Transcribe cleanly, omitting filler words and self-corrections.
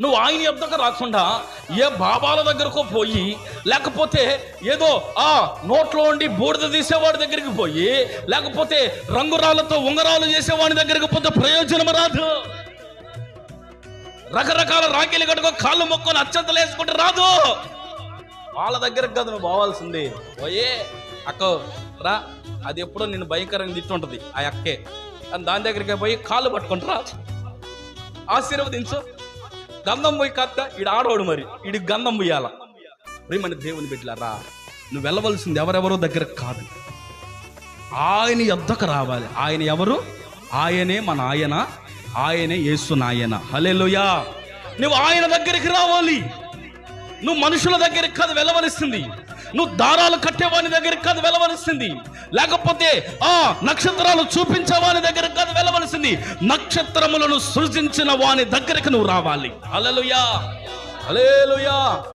నువ్వు ఆయన యొద్దకు రాకుండా ఏ బాబాల దగ్గరకు పోయి, లేకపోతే ఏదో నోట్లో ఉండి బూడిద తీసేవాడి దగ్గరికి పోయి, లేకపోతే రంగురాళ్ళతో ఉంగరాలు చేసేవాడి దగ్గరికి పోతే ప్రయోజనం రాదు. రకరకాల రాఖీలు కట్టుకో కాళ్ళు మొక్కలు అత్యంతలు వేసుకుంటే రాదు. వాళ్ళ దగ్గరకు కాదు నువ్వు పోవాల్సింది. పోయే అక్క రా, అది ఎప్పుడో నిన్ను భయంకరంగా తిట్టుంటుంది ఆ అక్కే, అని దాని దగ్గరికి పోయి కాళ్ళు పట్టుకుంటారా, ఆశీర్వదించు. గంధం పోయి కత్త ఈడు ఆడవాడు, మరి ఈడి గంధం పోయాల. ప్రియమైన దేవుని బిడ్డలారా, నువ్వు వెళ్ళవలసింది ఎవరెవరో దగ్గరకు కాదు, ఆయన యొద్దకు రావాలి. ఆయన ఎవరు? ఆయనే మన ఆయన, ఆయనే యేసు నాయన. హల్లెలూయా. నువ్వు ఆయన దగ్గరికి రావాలి. నువ్వు మనుషుల దగ్గరికి కాదు వెళ్ళవలసింది. నువ్వు దారాలు కట్టేవాని దగ్గరికి కాదు వెళ్ళవలసింది, లేకపోతే నక్షత్రాలు చూపించేవాని దగ్గరికి కాదు వెళ్ళవలసింది. నక్షత్రములను సృజించిన వాని దగ్గరికి నువ్వు రావాలి. హల్లెలూయా, హల్లెలూయా.